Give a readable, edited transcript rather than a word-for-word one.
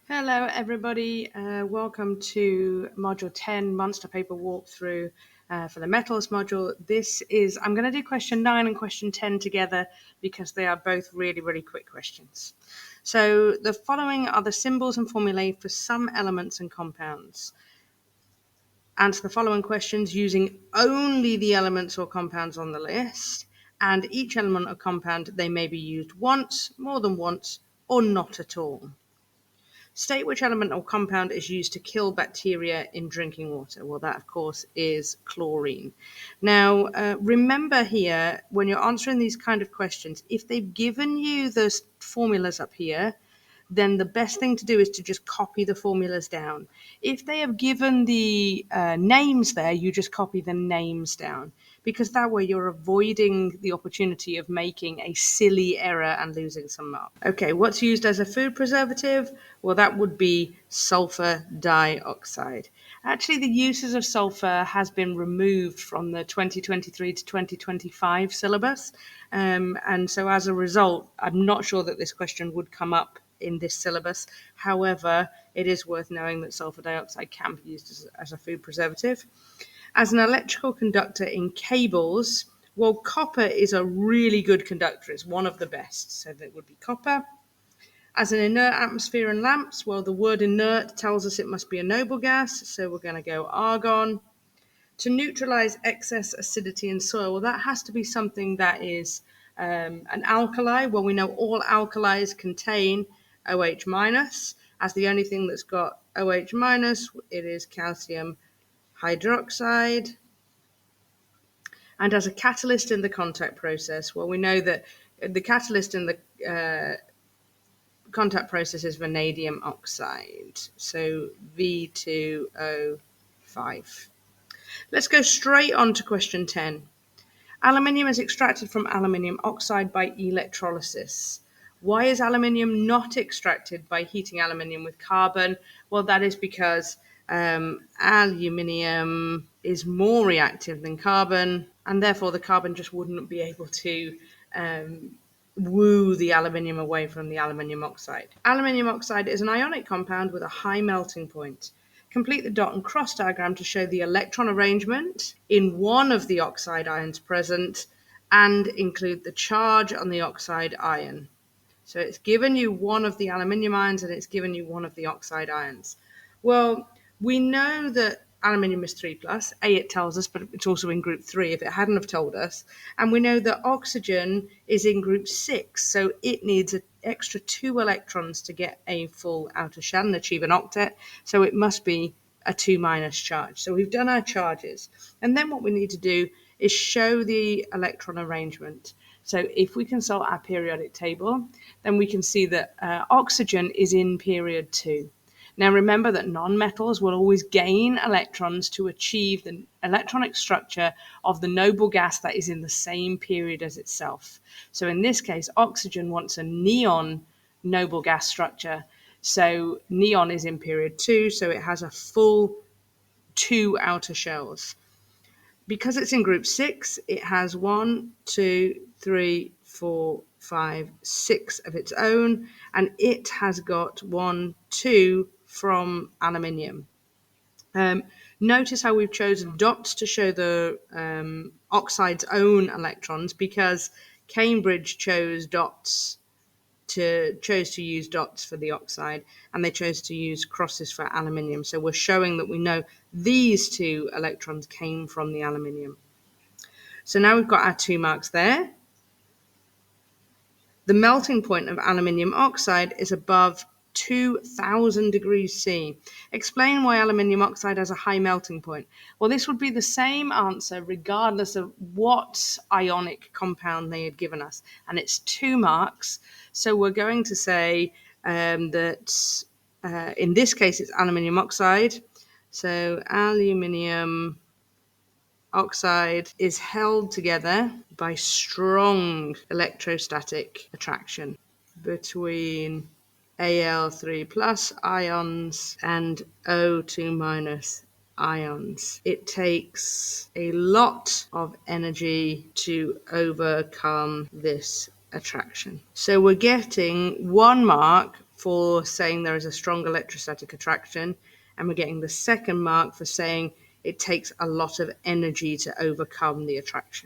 Hello, everybody. Welcome to Module 10, Monster Paper Walkthrough for the Metals module. I'm going to do question 9 and question 10 together because they are both really, really quick questions. So the following are the symbols and formulae for some elements and compounds. Answer the following questions using only the elements or compounds on the list, and each element or compound, they may be used once, more than once, or not at all. State which element or compound is used to kill bacteria in drinking water. Well, that, of course, is chlorine. Now, remember here, when you're answering these kind of questions, if they've given you those formulas up here, then the best thing to do is to just copy the formulas down. If they have given the names there, you just copy the names down, because that way you're avoiding the opportunity of making a silly error and losing some mark. Okay, what's used as a food preservative? Well, that would be sulfur dioxide. Actually, the uses of sulfur has been removed from the 2023 to 2025 syllabus. And so as a result, I'm not sure that this question would come up in this syllabus. However, it is worth knowing that sulfur dioxide can be used as a food preservative. As an electrical conductor in cables, well, copper is a really good conductor. It's one of the best. So that would be copper. As an inert atmosphere in lamps, well, the word inert tells us it must be a noble gas. So we're going to go argon. To neutralize excess acidity in soil, well, that has to be something that is an alkali. Well, we know all alkalis contain OH minus. As the only thing that's got OH minus, it is calcium hydroxide. And as a catalyst in the contact process, well, we know that the catalyst in the contact process is vanadium oxide, so V2O5. Let's go straight on to question 10. Aluminium is extracted from aluminium oxide by electrolysis. Why is aluminium not extracted by heating aluminium with carbon? Well, that is because aluminium is more reactive than carbon, and therefore the carbon just wouldn't be able to woo the aluminium away from the aluminium oxide. Aluminium oxide is an ionic compound with a high melting point. Complete the dot and cross diagram to show the electron arrangement in one of the oxide ions present and include the charge on the oxide ion. So it's given you one of the aluminium ions and it's given you one of the oxide ions. Well, we know that aluminium is 3 plus. It tells us, but it's also in group 3 if it hadn't have told us. And we know that oxygen is in group 6, so it needs an extra 2 electrons to get a full outer shell and achieve an octet. So it must be a 2 minus charge. So we've done our charges. And then what we need to do is show the electron arrangement. So if we consult our periodic table, then we can see that oxygen is in period 2. Now remember that nonmetals will always gain electrons to achieve the electronic structure of the noble gas that is in the same period as itself. So in this case, oxygen wants a neon noble gas structure. So neon is in period 2, so it has a full 2 outer shells. Because it's in group 6, it has 1, 2, 3, 4, 5, 6 of its own, and it has got 1, 2 from aluminium. Notice how we've chosen dots to show the oxide's own electrons, because Cambridge chose to use dots for the oxide, and they chose to use crosses for aluminium. So we're showing that we know these 2 electrons came from the aluminium. So now we've got our 2 marks there. The melting point of aluminium oxide is above 2000 degrees C. Explain why aluminium oxide has a high melting point. Well, this would be the same answer regardless of what ionic compound they had given us. And it's 2 marks. So we're going to say that in this case it's aluminium oxide. So aluminium oxide is held together by strong electrostatic attraction between Al3 plus ions and O2 minus ions. It takes a lot of energy to overcome this attraction. So we're getting 1 mark for saying there is a strong electrostatic attraction, and we're getting the second mark for saying it takes a lot of energy to overcome the attraction.